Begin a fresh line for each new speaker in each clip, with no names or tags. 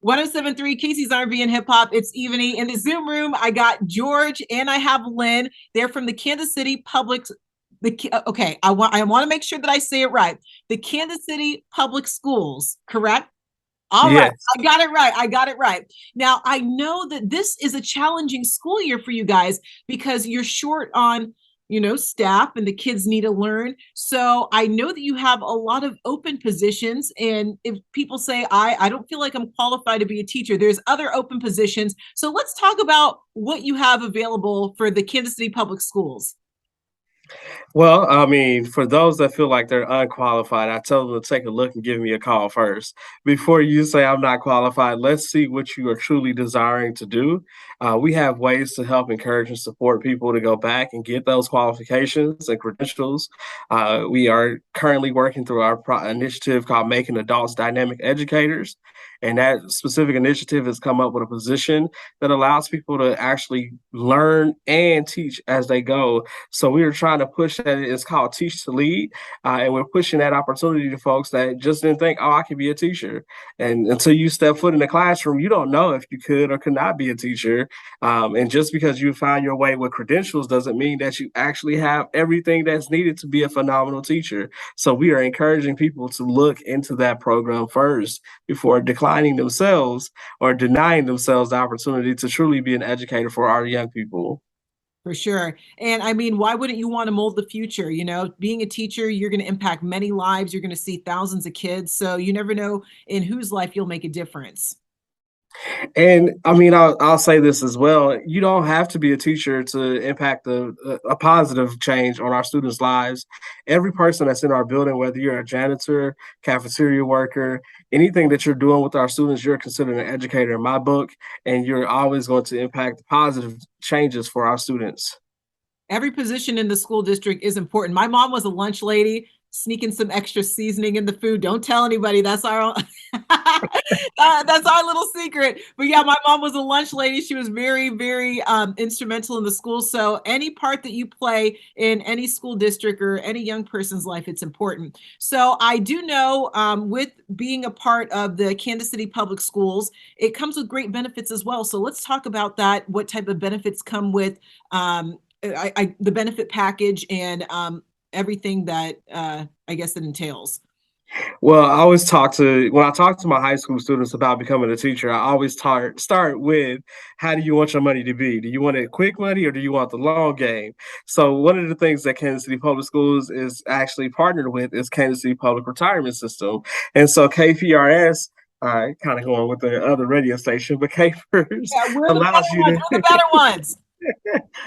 1073 Casey's R&B and Hip Hop. It's Ivani. In the Zoom room, I got George and I have Lynn. They're from the Kansas City Public. Okay, I want to make sure that I say it right. The Kansas City Public Schools, correct? All right,
Yes.
I got it right. I got it right. Now, I know that this is a challenging school year for you guys because you're short on, staff and the kids need to learn. So I know that you have a lot of open positions. And if people say, I don't feel like I'm qualified to be a teacher, there's other open positions. So let's talk about what you have available for the Kansas City Public Schools.
Well, I mean, for those that feel like they're unqualified, I tell them to take a look and give me a call first. Before you say I'm not qualified, let's see what you are truly desiring to do. We have ways to help encourage and support people to go back and get those qualifications and credentials. We are currently working through our initiative called Making Adults Dynamic Educators. And that specific initiative has come up with a position that allows people to actually learn and teach as they go. So we are trying to push that. It's called Teach to Lead. And we're pushing that opportunity to folks that just didn't think, oh, I could be a teacher. And until you step foot in the classroom, you don't know if you could or could not be a teacher. And just because you find your way with credentials doesn't mean that you actually have everything that's needed to be a phenomenal teacher. So we are encouraging people to look into that program first before declining themselves or denying themselves the opportunity to truly be an educator for our young people.
For sure. And I mean, why wouldn't you want to mold the future? Being a teacher, you're going to impact many lives. You're going to see thousands of kids. So you never know in whose life you'll make a difference.
And I mean, I'll say this as well. You don't have to be a teacher to impact a positive change on our students' lives. Every person that's in our building, whether you're a janitor, cafeteria worker, anything that you're doing with our students, you're considered an educator in my book, and you're always going to impact positive changes for our students.
Every position in the school district is important. My mom was a lunch lady, sneaking some extra seasoning in the food. Don't tell anybody. That's our that's our little secret. But yeah, my mom was a lunch lady. She was very, very instrumental in the school. So any part that you play in any school district or any young person's life, it's important. So I do know with being a part of the Kansas City Public Schools, it comes with great benefits as well. So let's talk about that. What type of benefits come with the benefit package and everything that I guess it entails.
Well, when I talk to my high school students about becoming a teacher, I always start with, how do you want your money to be? Do you want it quick money or do you want the long game? So one of the things that Kansas City Public Schools is actually partnered with is Kansas City Public Retirement System. And so KPRS, kind of going with the other radio station, but KPRS
Yeah, we're the
allows
better
you
ones.
to
We're the better ones.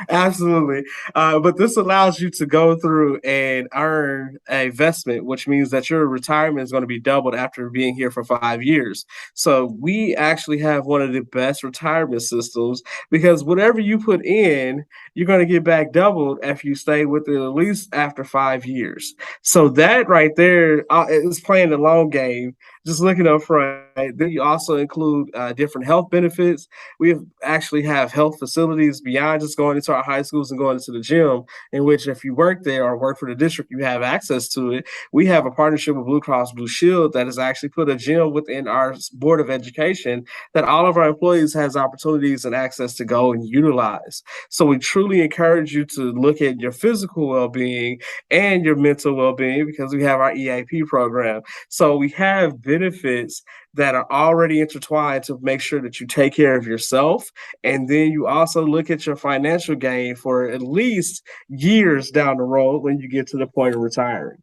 Absolutely. But this allows you to go through and earn a investment, which means that your retirement is going to be doubled after being here for 5 years. So we actually have one of the best retirement systems because whatever you put in, you're going to get back doubled if you stay with it at least after 5 years. So that right there is playing the long game. Just looking up front, then you also include different health benefits. We actually have health facilities beyond just going into our high schools and going into the gym, in which if you work there or work for the district, you have access to it. We have a partnership with Blue Cross Blue Shield that has actually put a gym within our Board of Education that all of our employees has opportunities and access to go and utilize. So we truly encourage you to look at your physical well-being and your mental well-being because we have our EAP program. So we have benefits that are already intertwined to make sure that you take care of yourself. And then you also look at your financial gain for at least years down the road when you get to the point of retiring.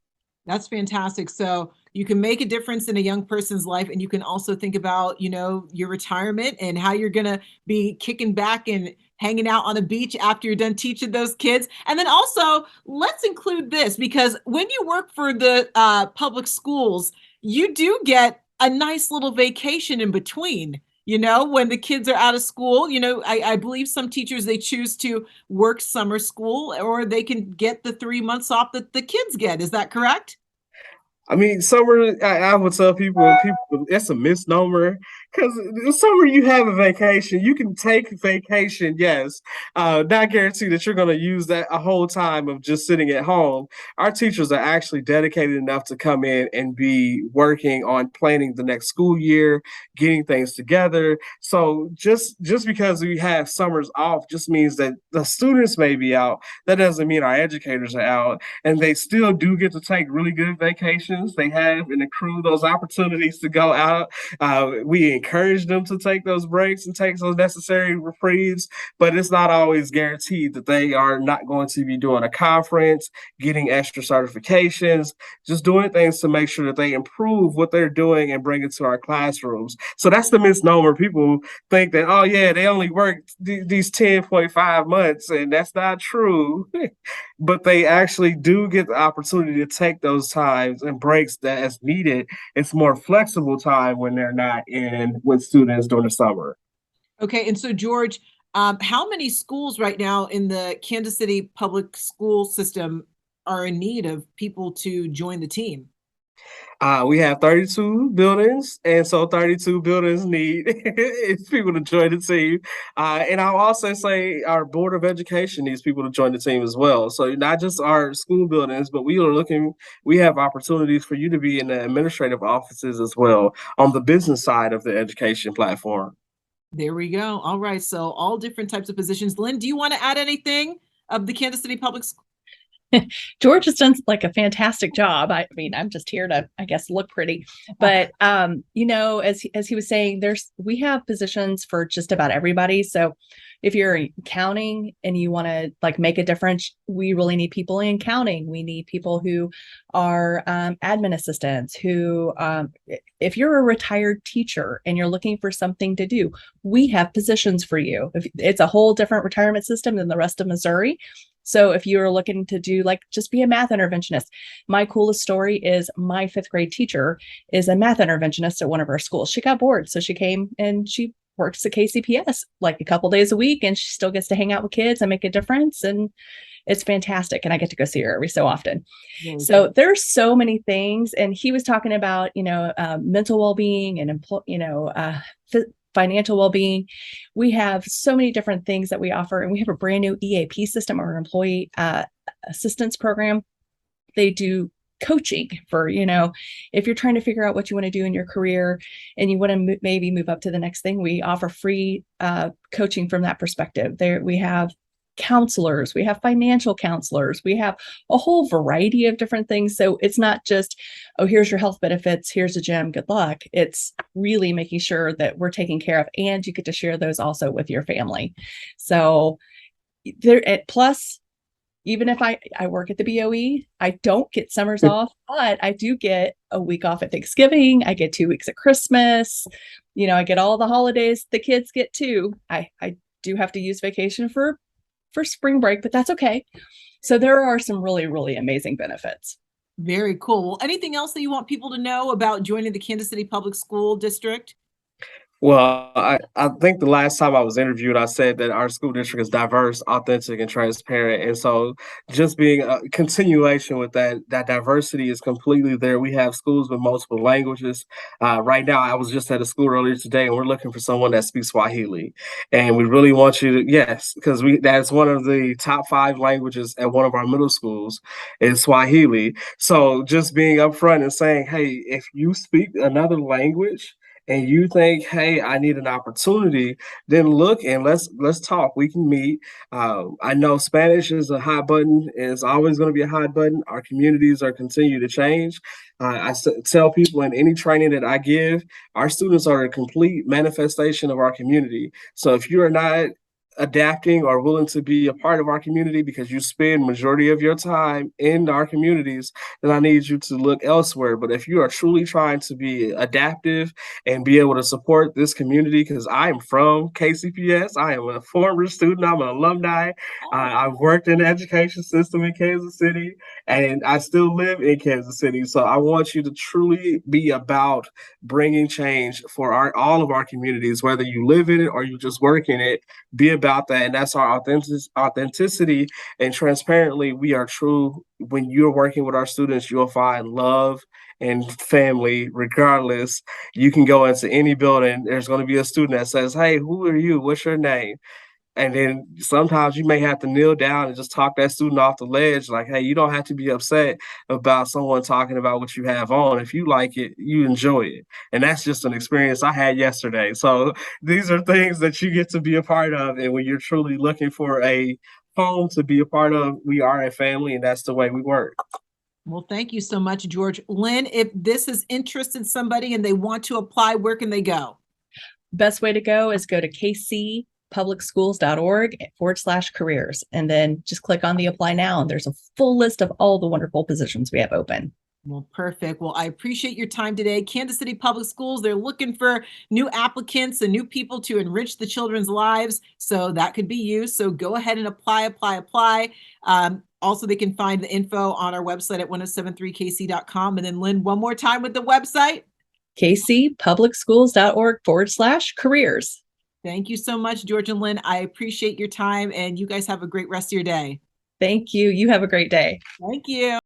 That's fantastic. So you can make a difference in a young person's life, and you can also think about, your retirement and how you're going to be kicking back and hanging out on a beach after you're done teaching those kids. And then also, let's include this because when you work for the public schools, you do get a nice little vacation in between. When the kids are out of school, I believe some teachers, they choose to work summer school or they can get the 3 months off that the kids get. Is that correct?
I mean, summer, I would tell people, it's a misnomer. Because the summer you have a vacation, you can take vacation, yes. Not guarantee that you're going to use that a whole time of just sitting at home. Our teachers are actually dedicated enough to come in and be working on planning the next school year, getting things together. So just because we have summers off just means that the students may be out. That doesn't mean our educators are out, and they still do get to take really good vacations. They have and accrue those opportunities to go out. We encourage them to take those breaks and take those necessary reprieves, but it's not always guaranteed that they are not going to be doing a conference, getting extra certifications, just doing things to make sure that they improve what they're doing and bring it to our classrooms. So that's the misnomer. People think that, oh, yeah, they only work these 10.5 months, and that's not true. But they actually do get the opportunity to take those times and breaks that as needed. It's more flexible time when they're not in with students during the summer.
Okay, and so George, how many schools right now in the Kansas City public school system are in need of people to join the team?
We have 32 buildings, and so 32 buildings need people to join the team. And I'll also say our Board of Education needs people to join the team as well. So not just our school buildings, but we have opportunities for you to be in the administrative offices as well on the business side of the education platform.
There we go. All right, so all different types of positions. Lynn, do you want to add anything of the Kansas City Public School?
George has done like a fantastic job. I mean, I'm just here to, I guess, look pretty. But as he was saying, we have positions for just about everybody. So if you're in accounting and you want to like make a difference, we really need people in accounting. We need people who are admin assistants who, if you're a retired teacher and you're looking for something to do, we have positions for you. It's a whole different retirement system than the rest of Missouri. So if you're looking to do like just be a math interventionist, my coolest story is my fifth grade teacher is a math interventionist at one of our schools. She got bored, so she came and she works at KCPS like a couple days a week, and she still gets to hang out with kids and make a difference. And it's fantastic. And I get to go see her every so often. So there's so many things. And he was talking about, mental well-being and, financial well-being. We have so many different things that we offer, and we have a brand new EAP system, our employee assistance program. They do coaching for, if you're trying to figure out what you want to do in your career and you want to maybe move up to the next thing, we offer free coaching from that perspective. There we have counselors, we have financial counselors, we have a whole variety of different things. So it's not just, oh, here's your health benefits, here's a gym, good luck. It's really making sure that we're taken care of, and you get to share those also with your family. So plus, even if I work at the BOE, I don't get summers off, but I do get a week off at Thanksgiving. I get 2 weeks at Christmas. I get all the holidays the kids get too. I do have to use vacation for spring break, but that's okay. So there are some really, really amazing benefits.
Very cool. Well, anything else that you want people to know about joining the Kansas City Public School District?
Well, I think the last time I was interviewed, I said that our school district is diverse, authentic, and transparent. And so just being a continuation with that diversity is completely there. We have schools with multiple languages. Right now, I was just at a school earlier today, and we're looking for someone that speaks Swahili. And we really want you to, yes, because that's one of the top 5 languages at one of our middle schools is Swahili. So just being upfront and saying, hey, if you speak another language, and you think, hey, I need an opportunity, then look and let's talk. We can meet. I know Spanish is a hot button, and it's always going to be a hot button. Our communities are continue to change. Tell people in any training that I give, our students are a complete manifestation of our community. So if you are not adapting or willing to be a part of our community because you spend majority of your time in our communities, then I need you to look elsewhere. But if you are truly trying to be adaptive and be able to support this community, because I am from KCPS, I am a former student, I'm an alumni. I've worked in the education system in Kansas City, and I still live in Kansas City. So I want you to truly be about bringing change for all of our communities, whether you live in it or you just work in it. Be about that, and that's our authenticity and transparently. We are true. When you're working with our students, you'll find love and family, regardless. You can go into any building. There's going to be a student that says, "Hey, who are you? What's your name?" And then sometimes you may have to kneel down and just talk that student off the ledge, like, "Hey, you don't have to be upset about someone talking about what you have on. If you like it, you enjoy it." And that's just an experience I had yesterday. So these are things that you get to be a part of. And when you're truly looking for a home to be a part of, we are a family, and that's the way we work.
Well, thank you so much, George. Lynn, if this has interested somebody and they want to apply, where can they go?
Best way to go is go to kcpublicschools.org/careers, and then just click on the apply now. And there's a full list of all the wonderful positions we have open.
Well, perfect. Well, I appreciate your time today. Kansas City Public Schools, they're looking for new applicants and new people to enrich the children's lives. So that could be you. So go ahead and apply. Also, they can find the info on our website at 1073kc.com. And then Lynn, one more time with the website.
kcpublicschools.org/careers.
Thank you so much, George and Lynn. I appreciate your time, and you guys have a great rest of your day.
Thank you. You have a great day.
Thank you.